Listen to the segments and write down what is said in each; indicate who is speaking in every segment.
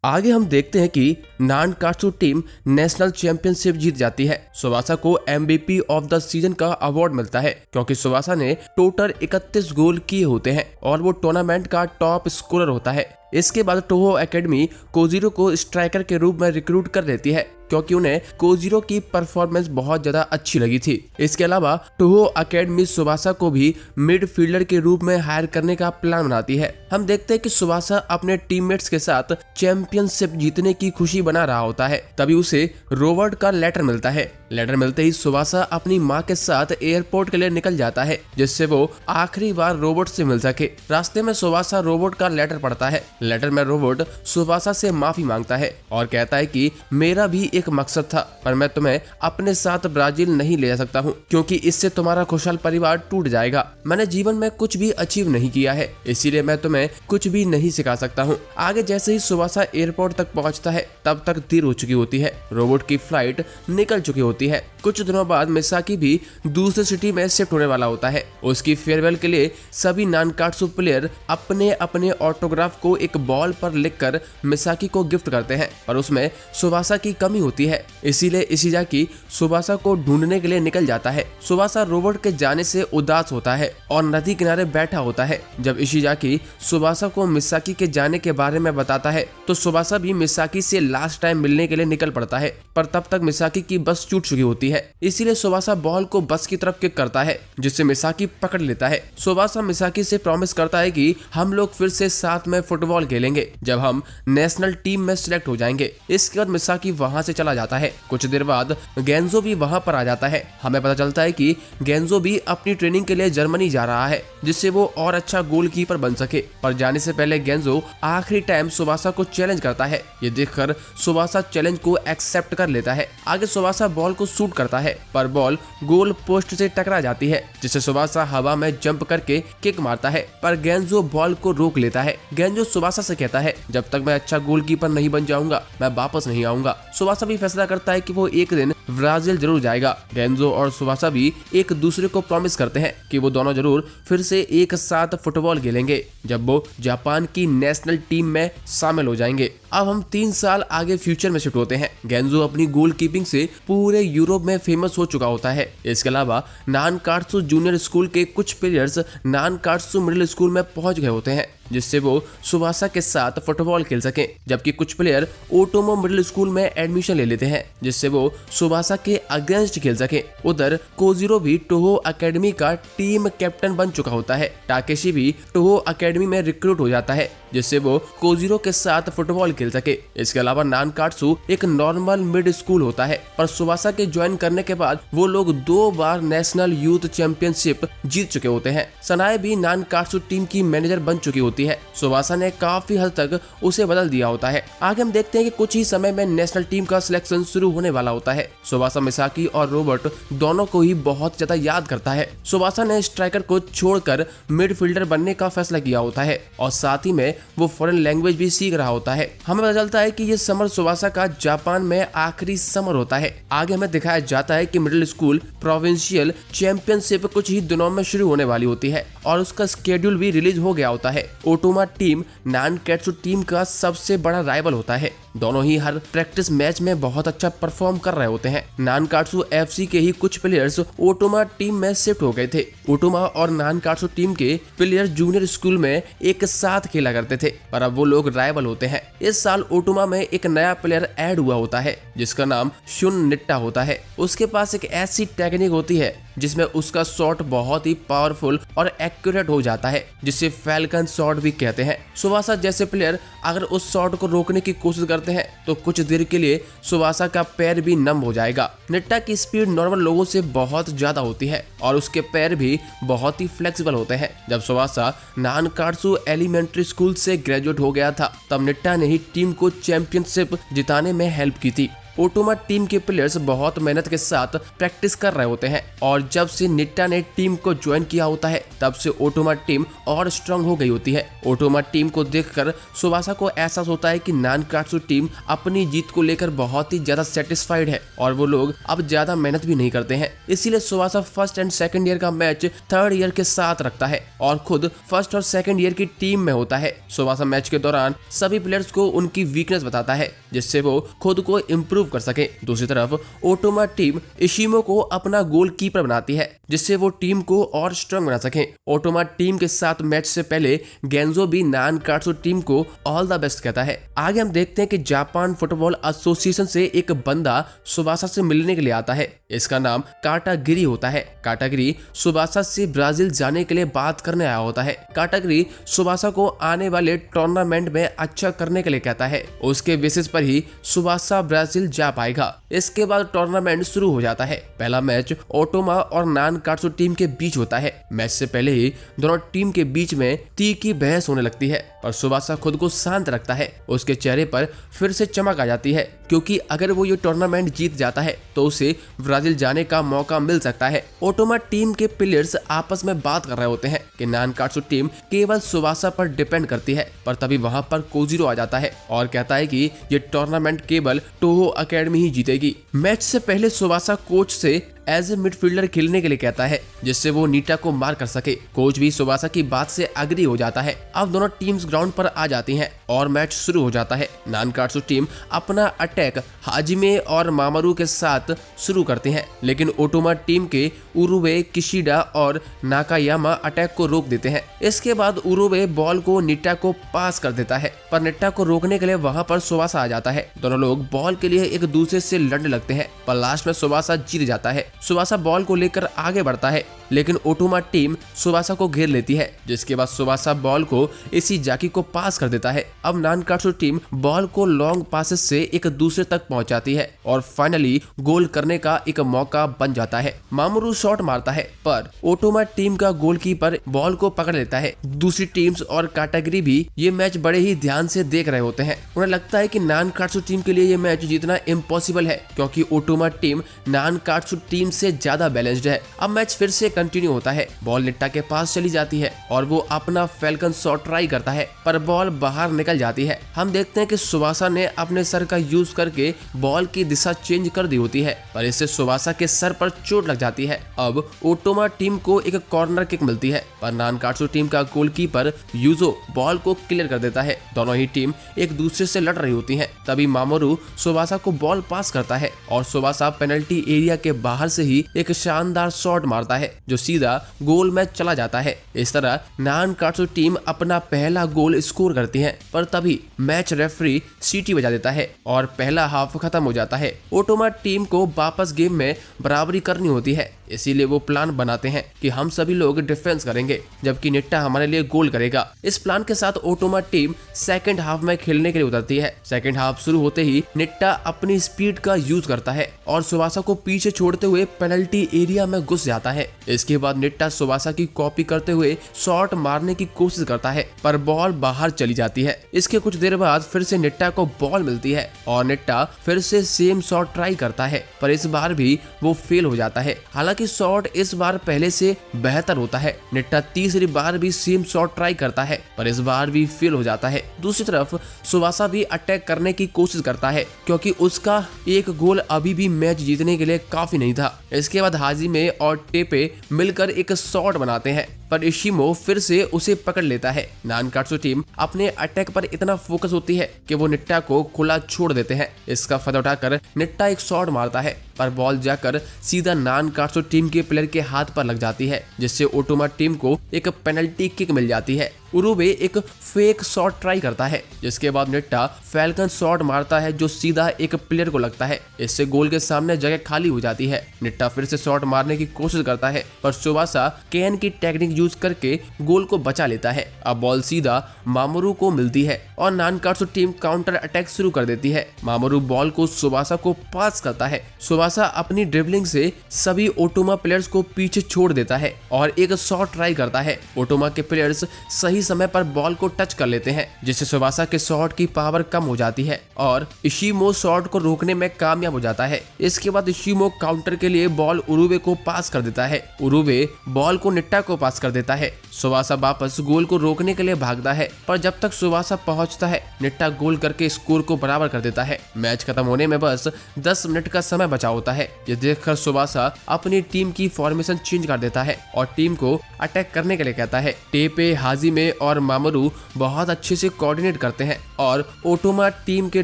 Speaker 1: आगे हम देखते हैं कि नानकात्सु टीम नेशनल चैंपियनशिप जीत जाती है। सुवासा को MVP ऑफ द सीजन का अवार्ड मिलता है क्योंकि सुवासा ने टोटल 31 गोल किए होते हैं और वो टूर्नामेंट का टॉप स्कोरर होता है। इसके बाद टोहो एकेडमी कोजीरो को स्ट्राइकर के रूप में रिक्रूट कर लेती है क्योंकि उन्हें कोजीरो की परफॉर्मेंस बहुत ज्यादा अच्छी लगी थी। इसके अलावा टोहो एकेडमी सुवासा को भी मिडफील्डर के रूप में हायर करने का प्लान बनाती है। हम देखते हैं कि सुवासा अपने टीममेट्स के साथ चैंपियनशिप जीतने की खुशी बना रहा होता है। तभी उसे रोबोट का लेटर मिलता है। लेटर मिलते ही सुवासा अपनी माँ के साथ एयरपोर्ट के लिए निकल जाता है जिससे वो आखिरी बार रोबोट से मिल सके। रास्ते में सुवासा रोबोट का लेटर पढ़ता है। लेटर में रोबोट सुवासा से माफी मांगता है और कहता है कि मेरा भी एक मकसद था पर मैं तुम्हें अपने साथ ब्राजील नहीं ले जा सकता हूँ क्योंकि इससे तुम्हारा खुशहाल परिवार टूट जाएगा। मैंने जीवन में कुछ भी अचीव नहीं किया है इसीलिए मैं तुम्हें कुछ भी नहीं सिखा सकता हूँ। आगे जैसे ही सुवासा एयरपोर्ट तक पहुँचता है तब तक देर हो चुकी होती है। रोबोट की फ्लाइट निकल चुकी होती है। कुछ दिनों बाद मिसाकी भी दूसरे सिटी में शिफ्ट होने वाला होता है। उसकी फेयरवेल के लिए सभी नानकात्सु प्लेयर अपने अपने ऑटोग्राफ को एक बॉल पर लिखकर मिसाकी को गिफ्ट करते हैं पर उसमें सुवासा की कमी होती है। इसीलिए इशिजाकी सुवासा को ढूंढने के लिए निकल जाता है। सुवासा रोबोट के जाने से उदास होता है और नदी किनारे बैठा होता है। जब इशिजाकी सुवासा को मिसाकी के जाने के बारे में बताता है तो सुवासा भी मिसाकी से लास्ट टाइम मिलने के लिए निकल पड़ता है पर तब तक मिसाकी की बस छूट चुकी होती है। इसीलिए सुवासा बॉल को बस की तरफ किक करता है जिससे मिसाकी पकड़ लेता है। सुवासा मिसाकी से प्रॉमिस करता है कि हम लोग फिर से साथ में फुटबॉल खेलेंगे जब हम नेशनल टीम में सिलेक्ट हो जाएंगे। इसके बाद मिसाकी वहां से चला जाता है। कुछ देर बाद गेंजो भी वहां पर आ जाता है। हमें पता चलता है कि गेंजो भी अपनी ट्रेनिंग के लिए जर्मनी जा रहा है जिससे वो और अच्छा गोलकीपर बन सके। पर जाने से पहले गेंजो आखिरी टाइम सुवासा को चैलेंज करता है। ये देखकर सुवासा चैलेंज को एक्सेप्ट कर लेता है। आगे सुवासा बॉल को शूट करता है पर बॉल गोल पोस्ट से टकरा जाती है जिससे सुवासा हवा में जंप करके किक मारता है पर गेंजो बॉल को रोक लेता है। गेंजो सुवासा से कहता है जब तक मैं अच्छा गोलकीपर नहीं बन जाऊंगा मैं वापस नहीं आऊंगा। सुवासा भी फैसला करता है कि वो एक दिन ब्राजील जरूर जाएगा। गेंजो और सुवासा भी एक दूसरे को प्रॉमिस करते हैं कि वो दोनों जरूर फिर से एक साथ फुटबॉल खेलेंगे जब वो जापान की नेशनल टीम में शामिल हो जाएंगे। अब हम 3 साल आगे फ्यूचर में शिफ्ट होते हैं। गेंजो अपनी गोल कीपिंग से पूरे यूरोप में फेमस हो चुका होता है। इसके अलावा नानकात्सु जूनियर स्कूल के कुछ प्लेयर्स नानकात्सु मिडिल स्कूल में पहुंच गए होते हैं जिससे वो सुवासा के साथ फुटबॉल खेल सकें। जबकि कुछ प्लेयर ओटोमो मिडिल स्कूल में एडमिशन ले लेते हैं जिससे वो सुवासा के अगेंस्ट खेल सकें। उधर कोजीरो भी टोहो एकेडमी का टीम कैप्टन बन चुका होता है। टाकेशी भी टोहो एकेडमी में रिक्रूट हो जाता है जिससे वो कोजीरो के साथ फुटबॉल खेल सके। इसके अलावा नानकात्सु एक नॉर्मल मिड स्कूल होता है पर सुवासा के ज्वाइन करने के बाद वो लोग 2 बार नेशनल यूथ चैंपियनशिप जीत चुके होते हैं। सनाए भी नानकात्सु टीम की मैनेजर बन चुकी होती है। सुवासा ने काफी हद तक उसे बदल दिया होता है। आगे हम देखते हैं कि कुछ ही समय में नेशनल टीम का सिलेक्शन शुरू होने वाला होता है। सुवासा मिसाकी और रोबोट दोनों को ही बहुत ज्यादा याद करता है। सुवासा ने स्ट्राइकर को छोड़कर मिडफील्डर बनने का फैसला किया होता है और साथ ही में वो फॉरेन लैंग्वेज भी सीख रहा होता है। हमें पता चलता है कि ये समर सुवासा का जापान में आखिरी समर होता है। आगे हमें दिखाया जाता है कि मिडिल स्कूल प्रोविंशियल चैंपियनशिप कुछ ही दिनों में शुरू होने वाली होती है और उसका स्केड्यूल भी रिलीज हो गया होता है। ओटोमा टीम नानकात्सु टीम का सबसे बड़ा राइवल होता है। दोनों ही हर प्रैक्टिस मैच में बहुत अच्छा परफॉर्म कर रहे होते हैं। नानकात्सु FC के ही कुछ प्लेयर्स ओटोमा टीम में शिफ्ट हो गए थे। ओटोमा और नानकात्सु टीम के प्लेयर जूनियर स्कूल में एक साथ खेला करते थे पर अब वो लोग राइवल होते हैं। इस साल ओटोमा में एक नया प्लेयर ऐड हुआ होता है जिसका नाम शुन निट्टा होता है। उसके पास एक ऐसी टेक्निक होती है जिसमें उसका शॉट बहुत ही पावरफुल और एक्यूरेट हो जाता है जिसे फैल्कन शॉट भी कहते हैं। सुवासा जैसे प्लेयर अगर उस शॉट को रोकने की कोशिश करते हैं तो कुछ देर के लिए सुवासा का पैर भी नम हो जाएगा। निट्टा की स्पीड नॉर्मल लोगों से बहुत ज्यादा होती है और उसके पैर भी बहुत ही फ्लेक्सिबल होते हैं। जब सुवासा नानकात्सु एलिमेंट्री स्कूल से ग्रेजुएट हो गया था तब निट्टा ने ही टीम को चैंपियनशिप जिताने में हेल्प की थी। ओटोमा टीम के प्लेयर्स बहुत मेहनत के साथ प्रैक्टिस कर रहे होते हैं और जब से निट्टा ने टीम को ज्वाइन किया होता है तब से ओटोमा टीम और स्ट्रांग हो गई होती है। ओटोमा टीम को देखकर सुबासा को एहसास होता है कि नानकात्सु टीम अपनी जीत को लेकर बहुत ही ज्यादा सेटिस्फाइड है और वो लोग अब ज्यादा मेहनत भी नहीं करते हैं। इसीलिए Tsubasa first and second year का मैच थर्ड ईयर के साथ रखता है और खुद फर्स्ट और सेकंड ईयर की टीम में होता है। सुबासा मैच के दौरान सभी प्लेयर्स को उनकी वीकनेस बताता है जिससे वो खुद को इम्प्रूव कर सके। दूसरी तरफ ओटोमा टीम इशिमो को अपना गोलकीपर बनाती है जिससे वो टीम को और स्ट्रांग बना सके। ओटोमा टीम के साथ मैच से पहले गेंजो भी नानकात्सु टीम को ऑल द बेस्ट कहता है। आगे हम देखते हैं कि जापान फुटबॉल एसोसिएशन से एक बंदा सुबासा से मिलने के लिए आता है। इसका नाम काटागिरी होता है। काटागिरी सुबासा से ब्राजील जाने के लिए बात करने आया होता है। काटागिरी सुबासा को आने वाले टूर्नामेंट में अच्छा करने के लिए कहता है। उसके बेसिस पर ही सुबासा ब्राजील जा पाएगा। इसके बाद टूर्नामेंट शुरू हो जाता है। पहला मैच ओटोमा और नानकात्सु टीम के बीच होता है। मैच से पहले ही दोनों टीम के बीच में तीखी बहस होने लगती है और सुबासा खुद को शांत रखता है। उसके चेहरे पर फिर से चमक आ जाती है क्योंकि अगर वो ये टूर्नामेंट जीत जाता है तो उसे ब्राजील जाने का मौका मिल सकता है। ओटोमा टीम के प्लेयर्स आपस में बात कर रहे होते हैं कि नानकात्सु टीम केवल सुबासा पर डिपेंड करती है, पर तभी वहां पर कोजिरो आ जाता है और कहता है कि ये टूर्नामेंट केवल टोहो अकेडमी ही जीतेगी। मैच से पहले सुबासा कोच से एज ए मिडफील्डर खेलने के लिए कहता है जिससे वो नीटा को मार कर सके। कोच भी सुबासा की बात से एग्री हो जाता है। अब दोनों टीम्स ग्राउंड पर आ जाती हैं और मैच शुरू हो जाता है। नानकात्सु टीम अपना अटैक हाजिमे और मामारू के साथ शुरू करते हैं लेकिन ओटोमा टीम के उरुवे, किशिडा और नाकायामा अटैक को रोक देते हैं। इसके बाद उरुवे बॉल को निट्टा को पास कर देता है पर निट्टा को रोकने के लिए वहां पर सुबासा आ जाता है। दोनों लोग बॉल के लिए एक दूसरे से लड़ने लगते हैं पर लास्ट में सुबासा जीत जाता है। सुबासा बॉल को लेकर आगे बढ़ता है लेकिन ओटोमा टीम सुबासा को घेर लेती है जिसके बाद सुबासा बॉल को इसी जाकी को पास कर देता है। अब नानकात्सु टीम बॉल को लॉन्ग पासेस से एक दूसरे तक पहुंचाती है और फाइनली गोल करने का एक मौका बन जाता है। मामरू शॉट मारता है पर ओटोमा टीम का गोलकीपर बॉल को पकड़ लेता है। दूसरी टीम्स और कैटेगरी भी ये मैच बड़े ही ध्यान से देख रहे होते हैं। उन्हें लगता है कि नानकात्सु टीम के लिए ये मैच जीतना इम्पॉसिबल है क्योंकि ओटोमा टीम नानकात्सु टीम से ज्यादा बैलेंस्ड है। अब मैच फिर से कंटिन्यू होता है। बॉल निट्टा के पास चली जाती है और वो अपना फैल्कन शॉट ट्राई करता है पर बॉल बाहर निकल जाती है। हम देखते हैं कि सुबासा ने अपने सर का यूज करके बॉल की दिशा चेंज कर दी होती है पर इससे सुबासा के सर पर चोट लग जाती है। अब ओटोमा टीम को एक कॉर्नर किक मिलती है पर नानकात्सु टीम का गोलकीपर यूजो बॉल को क्लियर कर देता है। दोनों ही टीम एक दूसरे से लड़ रही होती है। तभी मामोरू सुबासा को बॉल पास करता है और सुबासा पेनल्टी एरिया के बाहर से ही एक शानदार शॉट मारता है जो सीधा गोल में चला जाता है। इस तरह नानकात्सु टीम अपना पहला गोल स्कोर करती है पर तभी मैच रेफरी सीटी बजा देता है और पहला हाफ खत्म हो जाता है। ओटोमा टीम को वापस गेम में बराबरी करनी होती है इसीलिए वो प्लान बनाते हैं कि हम सभी लोग डिफेंस करेंगे जबकि निट्टा हमारे लिए गोल करेगा। इस प्लान के साथ ओटोमा टीम सेकंड हाफ में खेलने के लिए उतरती है। सेकंड हाफ शुरू होते ही निट्टा अपनी स्पीड का यूज करता है और सुबासा को पीछे छोड़ते हुए पेनल्टी एरिया में घुस जाता है। इसके बाद निट्टा सुबासा की कॉपी करते हुए शॉट मारने की कोशिश करता है पर बॉल बाहर चली जाती है। इसके कुछ देर बाद फिर से निट्टा को बॉल मिलती है और निट्टा फिर से सेम शॉट ट्राई करता है पर इस बार भी वो फेल हो जाता है। हालांकि शॉट इस बार पहले से बेहतर होता है। निट्टा तीसरी बार भी सेम शॉट ट्राई करता है पर इस बार भी फेल हो जाता है। दूसरी तरफ सुबासा भी अटैक करने की कोशिश करता है क्योंकि उसका एक गोल अभी भी मैच जीतने के लिए काफी नहीं था। इसके बाद हाजिमे और टेपे मिलकर एक शॉट बनाते हैं पर इशिमो फिर से उसे पकड़ लेता है। नानकात्सु टीम अपने अटैक पर इतना फोकस होती है कि वो निट्टा को खुला छोड़ देते हैं। इसका फायदा उठाकर निट्टा एक शॉट मारता है पर बॉल जाकर सीधा नानकात्सु टीम के प्लेयर के हाथ पर लग जाती है जिससे ओटोमा टीम को एक पेनल्टी किक मिल जाती है। उरुवे एक फेक शॉट ट्राई करता है जिसके बाद निट्टा फैल्कन शॉट मारता है जो सीधा एक प्लेयर को लगता है। इससे गोल के सामने जगह खाली हो जाती है। निट्टा फिर से शॉट मारने की कोशिश करता है पर सुबासा कैन की टेक्निक यूज करके गोल को बचा लेता है। अब बॉल सीधा मामोरू को मिलती है और नानकात्सु टीम काउंटर अटैक शुरू कर देती है। मामोरू बॉल को सुबासा को पास करता है। सुबासा अपनी ड्रिबलिंग से सभी ओटोमा प्लेयर्स को पीछे छोड़ देता है और एक शॉट ट्राई करता है। ओटोमा के प्लेयर्स सही सही समय पर बॉल को टच कर लेते हैं, जिससे सुवासा के शॉट की पावर कम हो जाती है और इशिमो शॉट को रोकने में कामयाब हो जाता है। इसके बाद इशिमो काउंटर के लिए बॉल उरुवे को पास कर देता है। उरुवे बॉल को निट्टा को पास कर देता है। सुवासा वापस गोल को रोकने के लिए भागता है, पर जब तक सुवासा पहुंचता है निट्टा गोल करके स्कोर को बराबर कर देता है। मैच खत्म होने में बस 10 मिनट का समय बचा होता है। ये देखकर सुवासा अपनी टीम की फॉर्मेशन चेंज कर देता है और टीम को अटैक करने के लिए कहता है। टेपे, हाजिमे और मामरू बहुत अच्छे से कोऑर्डिनेट करते हैं और ओटोमा टीम के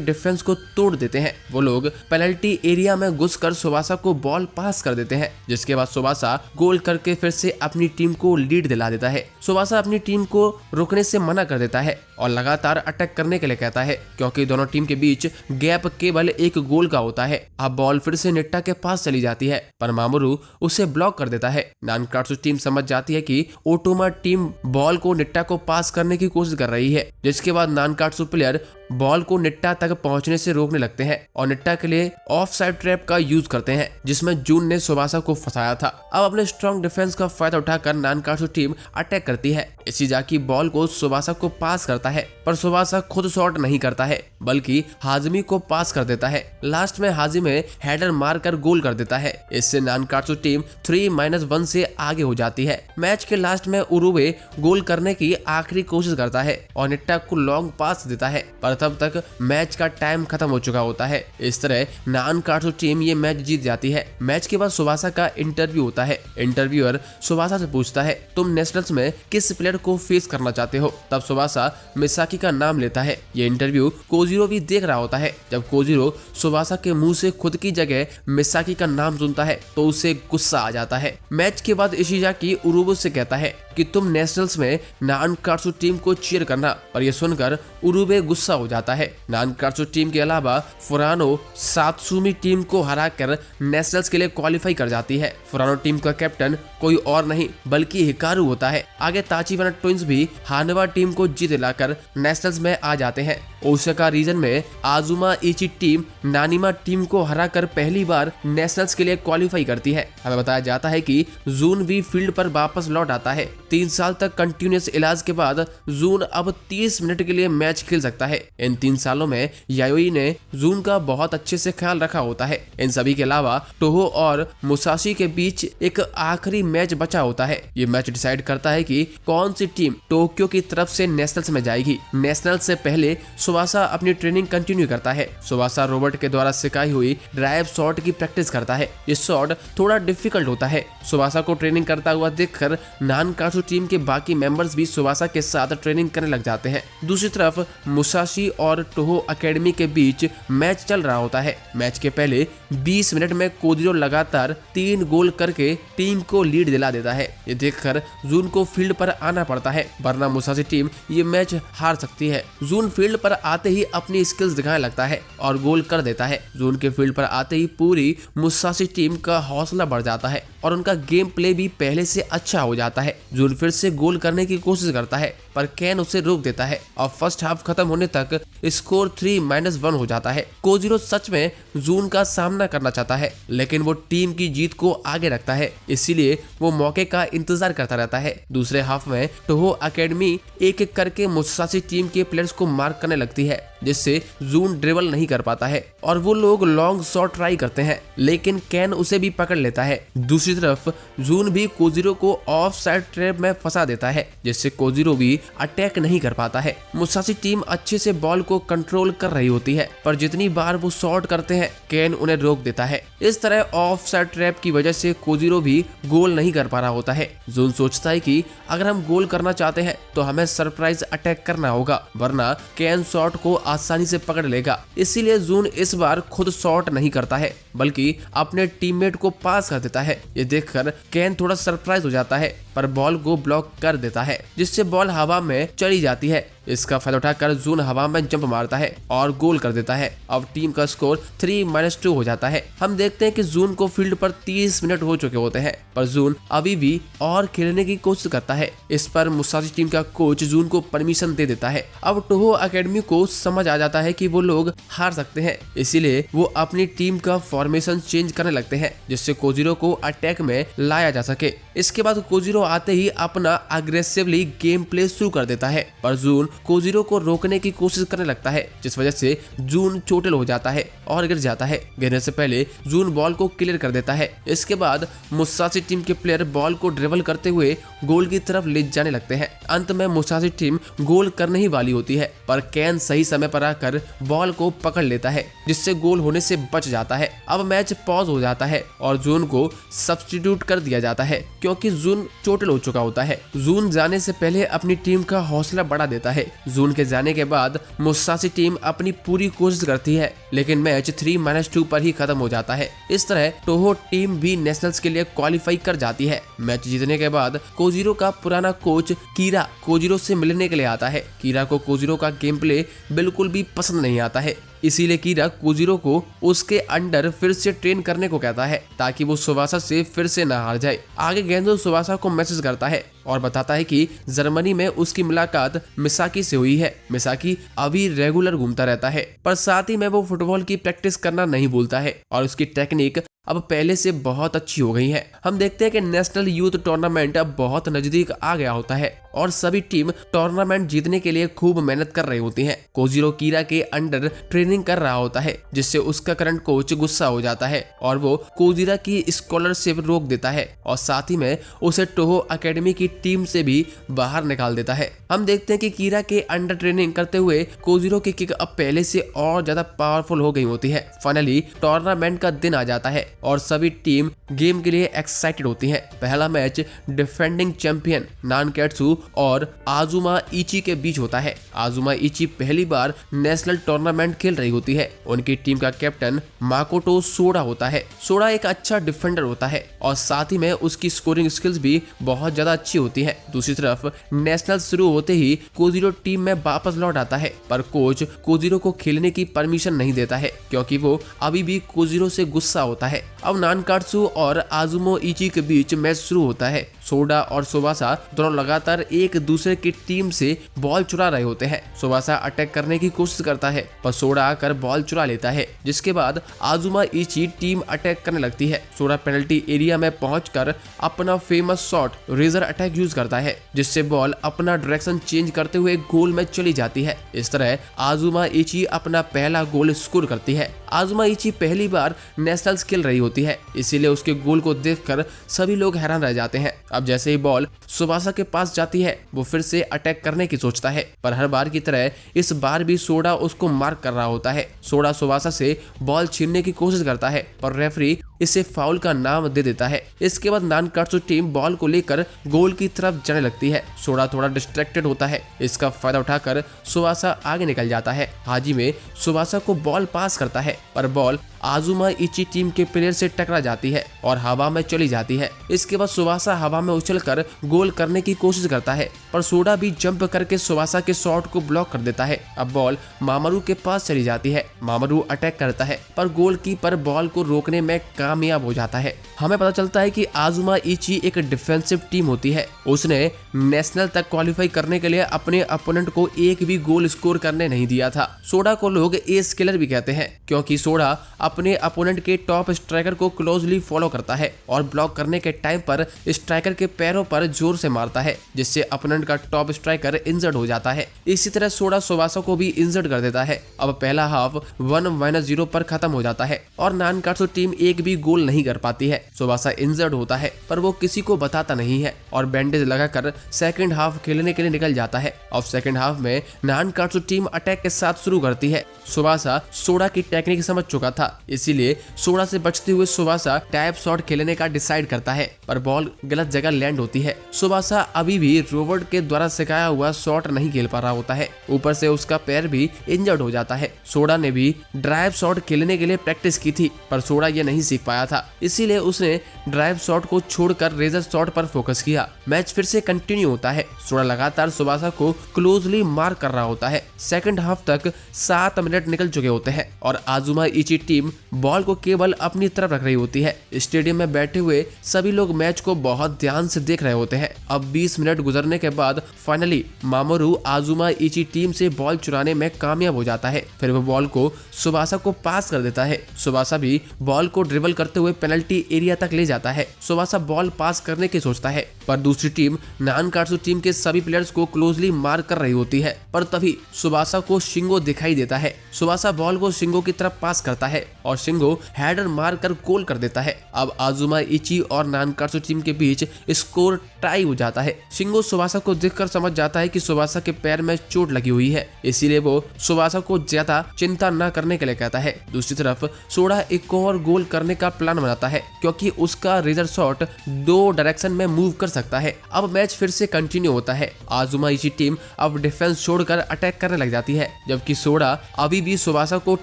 Speaker 1: डिफेंस को तोड़ देते हैं। वो लोग पेनल्टी एरिया में घुसकर सुवासा को बॉल पास कर देते हैं, जिसके बाद सुवासा गोल करके फिर से अपनी टीम को लीड दिला देता है। सुवासा अपनी टीम को रोकने से मना कर देता है और लगातार अटैक करने के लिए कहता है, क्योंकि दोनों टीम के बीच गैप केवल एक गोल का होता है। अब बॉल फिर से निट्टा के पास चली जाती है, पर मामरू उसे ब्लॉक कर देता है। नानकात्सु टीम समझ जाती है कि ओटोमा टीम बॉल को निट्टा को पास करने की कोशिश कर रही है, जिसके बाद नानकात्सु प्लेयर बॉल को निट्टा तक पहुंचने से रोकने लगते हैं और निट्टा के लिए ऑफ साइड ट्रैप का यूज करते हैं, जिसमें जून ने सुवासा को फंसाया था। अब अपने स्ट्रॉन्ग डिफेंस का फायदा उठाकर नानकात्सु टीम अटैक करती है। इशिजाकी बॉल को सुवासा को पास करता है, पर सुवासा खुद शॉट नहीं करता है बल्कि हाजिमी को पास कर देता है। लास्ट में हाजिमे हेडर मारकर गोल कर देता है। इससे नानकात्सु टीम 3-1 से आगे हो जाती है। मैच के लास्ट में उरुवे गोल करने की आखिरी कोशिश करता है और निट्टा को लॉन्ग पास देता है, पर तब तक मैच का टाइम खत्म हो चुका होता है। इस तरह नानकात्सु टीम ये मैच जीत जाती है। मैच के बाद सुवासा का इंटरव्यू होता है। इंटरव्यूअर सुवासा से पूछता है, तुम नेशनल्स में किस प्लेयर को फेस करना चाहते हो? तब सुवासा मिसाकी का नाम लेता है। ये इंटरव्यू कोजिरो भी देख रहा होता है। जब कोजिरो सुवासा के मुंह से खुद की जगह मिसाकी का नाम सुनता है तो उसे गुस्सा आ जाता है। मैच के बाद इशिजाकी उरुवे से कहता है कि तुम नेशनल्स में नानकात्सु टीम को चीयर करना, पर यह सुनकर उरुवे गुस्सा हो जाता है। नानकात्सु टीम के अलावा फुरानो सात्सुमी टीम को हराकर नेशनल्स के लिए क्वालिफाई कर जाती है। फुरानो टीम का कैप्टन कोई और नहीं बल्कि हिकारू होता है। आगे ताचिबाना ट्विंस भी हानवा टीम को जीत दिलाकर नेशनल्स में आ जाते हैं। ओसाका रीजन में आजुमा इची टीम नानिमा टीम को हराकर पहली बार नेशनल्स के लिए क्वालिफाई करती है। हमें बताया जाता है कि जून भी फील्ड पर वापस लौट आता है। 3 साल तक कंटिन्यूअस इलाज के बाद जून अब 30 मिनट के लिए मैच खेल सकता है। इन 3 सालों में यायोई ने जून का बहुत अच्छे से ख्याल रखा होता है। इन सभी के अलावा टोहो और मुसाशी के बीच एक आखिरी मैच बचा होता है। ये मैच डिसाइड करता है कि कौन सी टीम टोक्यो की तरफ से नेशनल्स में जाएगी। नेशनल से पहले सुवासा अपनी ट्रेनिंग कंटिन्यू करता है। सुवासा रोबोट के द्वारा सिखाई हुई ड्राइव शॉट की प्रैक्टिस करता है। ये शॉट थोड़ा डिफिकल्ट होता है। सुवासा को ट्रेनिंग करता हुआ देखकर नानकात्सु टीम के बाकी मेंबर्स भी सुवासा के साथ ट्रेनिंग करने लग जाते हैं। दूसरी तरफ मुसाशी और टोहो एकेडमी के बीच मैच चल रहा होता है। मैच के पहले 20 मिनट में कोजिरो लगातार 3 गोल करके टीम को लीड दिला देता है। ये देखकर जून को फील्ड पर आना पड़ता है, वरना मुसाशी टीम ये मैच हार सकती है। जून फील्ड पर आते ही अपनी स्किल्स दिखाने लगता है और गोल कर देता है। जून के फील्ड पर आते ही पूरी मुसाशी टीम का हौसला बढ़ जाता है और उनका गेम प्ले भी पहले से अच्छा हो जाता है। जून फिर से गोल करने की कोशिश करता है, पर कैन उसे रोक देता है और फर्स्ट हाफ खत्म होने तक स्कोर 3-1 हो जाता है। कोजिरो सच में जून का सामना करना चाहता है, लेकिन वो टीम की जीत को आगे रखता है, इसीलिए वो मौके का इंतजार करता रहता है। दूसरे हाफ में टोहो एकेडमी एक एक करके मुसाशी टीम के प्लेयर्स को मार्क करने लगती है, जिससे जून ड्रिबल नहीं कर पाता है और वो लोग लॉन्ग शॉट ट्राई करते हैं, लेकिन कैन उसे भी पकड़ लेता है। दूसरी तरफ जून भी कोजिरो को ऑफ साइड ट्रैप में फंसा देता है, जिससे कोजिरो भी अटैक नहीं कर पाता है। मुसाशी टीम अच्छे से बॉल को कंट्रोल कर रही होती है, पर जितनी बार वो शॉट करते हैं कैन उन्हें रोक देता है। इस तरह ऑफ साइड ट्रैप की वजह से कोजिरो भी गोल नहीं कर पा रहा होता है। जून सोचता है कि अगर हम गोल करना चाहते हैं तो हमें सरप्राइज अटैक करना होगा, वरना कैन शॉट को आसानी से पकड़ लेगा। इसीलिए जून इस बार खुद शॉट नहीं करता है, बल्कि अपने टीममेट को पास कर देता है। ये देखकर कैन थोड़ा सरप्राइज हो जाता है, पर बॉल को ब्लॉक कर देता है, जिससे बॉल हवा में चली जाती है। इसका फायदा उठाकर जून हवा में जंप मारता है और गोल कर देता है। अब टीम का स्कोर 3-2 हो जाता है। हम देखते हैं कि जून को फील्ड पर 30 मिनट हो चुके होते हैं, पर जून अभी भी और खेलने की कोशिश करता है। इस पर मुसाशी टीम का कोच जून को परमिशन दे देता है। अब टोहो एकेडमी को समझ आ जाता है कि वो लोग हार सकते हैं, इसीलिए वो अपनी टीम का फॉर्मेशन चेंज करने लगते हैं, जिससे कोजिरो को अटैक में लाया जा सके। इसके बाद कोजिरो आते ही अपना अग्रेसिवली गेम प्ले शुरू कर देता है, पर जून कोजीरो को रोकने की कोशिश करने लगता है, जिस वजह से जून चोटिल हो जाता है और गिर जाता है। गिरने से पहले जून बॉल को क्लियर कर देता है। इसके बाद मुसाशी टीम के प्लेयर बॉल को ड्रिबल करते हुए गोल की तरफ ले जाने लगते हैं। अंत में मुसाशी टीम गोल करने ही वाली होती है, पर केन सही समय पर आकर बॉल को पकड़ लेता है, जिससे गोल होने से बच जाता है। अब मैच पॉज हो जाता है और जून को सब्स्टिट्यूट कर दिया जाता है, क्योंकि जून चोटिल हो चुका होता है। जून जाने से पहले अपनी टीम का हौसला बढ़ा देता है। जून के जाने के बाद मुसाशी टीम अपनी पूरी कोशिश करती है, लेकिन मैच 3-2 पर ही खत्म हो जाता है। इस तरह टोहो टीम भी नेशनल्स के लिए क्वालिफाई कर जाती है। मैच जीतने के बाद कोजीरो का पुराना कोच कीरा कोजीरो से मिलने के लिए आता है। कीरा को कोजीरो का गेम प्ले बिल्कुल भी पसंद नहीं आता है, इसीलिए कीरा कोजीरो को उसके अंडर फिर से ट्रेन करने को कहता है, ताकि वो सुवासा से फिर से ना हार जाए। आगे गेंदो सुवासा को मैसेज करता है और बताता है कि जर्मनी में उसकी मुलाकात मिसाकी से हुई है। मिसाकी अभी रेगुलर घूमता रहता है, पर साथ ही में वो फुटबॉल की प्रैक्टिस करना नहीं भूलता है और उसकी टेक्निक अब पहले से बहुत अच्छी हो गई है। हम देखते हैं कि नेशनल यूथ टूर्नामेंट अब बहुत नजदीक आ गया होता है और सभी टीम टूर्नामेंट जीतने के लिए खूब मेहनत कर रही होती हैं। कोजीरो कीरा के अंडर ट्रेनिंग कर रहा होता है, जिससे उसका करंट कोच गुस्सा हो जाता है और वो कोजीरा की स्कॉलरशिप रोक देता है और साथ ही में उसे टोहो एकेडमी की टीम से भी बाहर निकाल देता है। हम देखते हैं कि कीरा के अंडर ट्रेनिंग करते हुए कोजीरो की किक अब पहले से और ज्यादा पावरफुल हो गई होती है। फाइनली टूर्नामेंट का दिन आ जाता है और सभी टीम गेम के लिए एक्साइटेड होती हैं। पहला मैच डिफेंडिंग चैंपियन नानकेट्सु और आजुमा इची के बीच होता है। आजुमा इची पहली बार नेशनल टूर्नामेंट खेल रही होती है। उनकी टीम का कैप्टन माकोटो सोडा होता है। सोडा एक अच्छा डिफेंडर होता है और साथ ही में उसकी स्कोरिंग स्किल्स भी बहुत ज्यादा अच्छी होती है। दूसरी तरफ नेशनल शुरू होते ही कोजीरो टीम में वापस लौट आता है, पर कोच कोजीरो को खेलने की परमिशन नहीं देता है, क्योंकि वो अभी भी कोजीरो से गुस्सा होता है। अब नानकाट्सु और आजुमो इची के बीच मैच शुरू होता है। सोडा और सुवासा दोनों लगातार एक दूसरे की टीम से बॉल चुरा रहे होते हैं। सुवासा अटैक करने की कोशिश करता है, पर सोडा आकर बॉल चुरा लेता है, जिसके बाद आजुमा इची टीम अटैक करने लगती है। सोडा पेनल्टी एरिया में पहुंचकर अपना famous shot razor attack use करता है, जिससे बॉल अपना डायरेक्शन चेंज करते हुए गोल में चली जाती है। इस तरह आजुमा इची अपना पहला गोल स्कोर करती है। आजुमा इची पहली बार नेशनल्स खेल रही होती है, इसीलिए उसके गोल को देखकर सभी लोग हैरान रह जाते हैं। अब जैसे ही बॉल सुवासा के पास जाती है, वो फिर से अटैक करने की सोचता है, पर हर बार की तरह इस बार भी सोडा उसको मार्क कर रहा होता है। सोडा सुवासा से बॉल छीनने की कोशिश करता है, पर रेफरी इसे फाउल का नाम दे देता है। इसके बाद नानकाट्सु टीम बॉल को लेकर गोल की तरफ जाने लगती है। सोडा थोड़ा डिस्ट्रैक्टेड होता है, इसका फायदा उठाकर सुवासा आगे निकल जाता है। हाजी में सुवासा को बॉल पास करता है, पर बॉल आजुमा इची टीम के प्लेयर से टकरा जाती है और हवा में चली जाती है। इसके बाद सुवासा हवा में उछलकर गोल करने की कोशिश करता है, पर सोडा भी जंप करके सुवासा के शॉट को ब्लॉक कर देता है। अब बॉल मामारू के पास चली जाती है। मामारू अटैक करता है, पर गोलकीपर बॉल को रोकने में कामयाब हो जाता है। हमें पता चलता है कि आजुमा इची एक डिफेंसिव टीम होती है। उसने नेशनल तक क्वालिफाई करने के लिए अपने अपोनेंट को एक भी गोल स्कोर करने नहीं दिया था। सोडा को लोग एस किलर भी कहते हैं, क्योंकि सोडा अपने अपोनेंट के टॉप स्ट्राइकर को क्लोजली फॉलो करता है और ब्लॉक करने के टाइम पर स्ट्राइकर के पैरों पर जोर से मारता है, जिससे अपोनेंट का टॉप स्ट्राइकर इंजर्ड हो जाता है। इसी तरह सोडा सुवासा को भी इंजर्ड कर देता है। अब पहला हाफ 1-0 पर खत्म हो जाता है और नानकाट्सु टीम एक भी गोल नहीं कर पाती है। सुवासा इंजर्ड होता है, पर वो किसी को बताता नहीं है और बैंडेज लगाकर सेकंड हाफ खेलने के लिए निकल जाता है। और सेकंड हाफ में नानकाट्सु टीम अटैक के साथ शुरू करती है। सुवासा सोडा की टेक्निक समझ चुका था, इसीलिए सोडा से बचते हुए सुवासा टैप शॉट खेलने का डिसाइड करता है, पर बॉल गलत जगह लैंड होती है। सुवासा अभी भी रोबोट के द्वारा सिखाया हुआ शॉट नहीं खेल पा रहा होता है, ऊपर से उसका पैर भी इंजर्ड हो जाता है। सोडा ने भी ड्राइव शॉट खेलने के लिए प्रैक्टिस की थी, पर सोडा ये नहीं सीख पाया था, इसीलिए उसने ड्राइव शॉट को छोड़कर रेजर शॉट पर फोकस किया। मैच फिर से कंटिन्यू होता है। सोडा लगातार सुवासा को क्लोजली मार कर रहा होता है। सेकंड हाफ तक 7 मिनट निकल चुके होते हैं और आजुमा इची टीम बॉल को केवल अपनी तरफ रख रही होती है। स्टेडियम में बैठे हुए सभी लोग मैच को बहुत ध्यान से देख रहे होते हैं। अब 20 मिनट गुजरने के बाद फाइनली मामोरू आजुमा इची टीम से बॉल चुराने में कामयाब हो जाता है। फिर वो बॉल को सुबासा को पास कर देता है। सुबासा भी बॉल को ड्रिबल करते हुए पेनल्टी एरिया तक ले जाता है। सुबासा बॉल पास करने की सोचता है, पर दूसरी टीम नानकात्सु टीम के सभी प्लेयर्स को क्लोजली मार कर रही होती है। पर तभी सुबासा को शिंगो दिखाई देता है। सुबासा बॉल को शिंगो की तरफ पास करता है और शिंगो हेडर मार कर गोल कर देता है। अब आजुमा इची और नानकात्सु टीम के बीच स्कोर टाई हो जाता है। शिंगो सुबासा को देखकर समझ जाता है कि सुबासा के पैर में चोट लगी हुई है, इसीलिए वो सुबासा को ज्यादा चिंता न करने के लिए कहता है। दूसरी तरफ सोडा एक और गोल करने का प्लान बनाता है, क्योंकि उसका रेजर शॉट 2 डायरेक्शन में मूव कर सकता है। अब मैच फिर से कंटिन्यू होता है। आजुमा इची टीम अब डिफेंस छोड़कर अटैक करने लग जाती है, जबकि सोडा अभी भी सुबासा को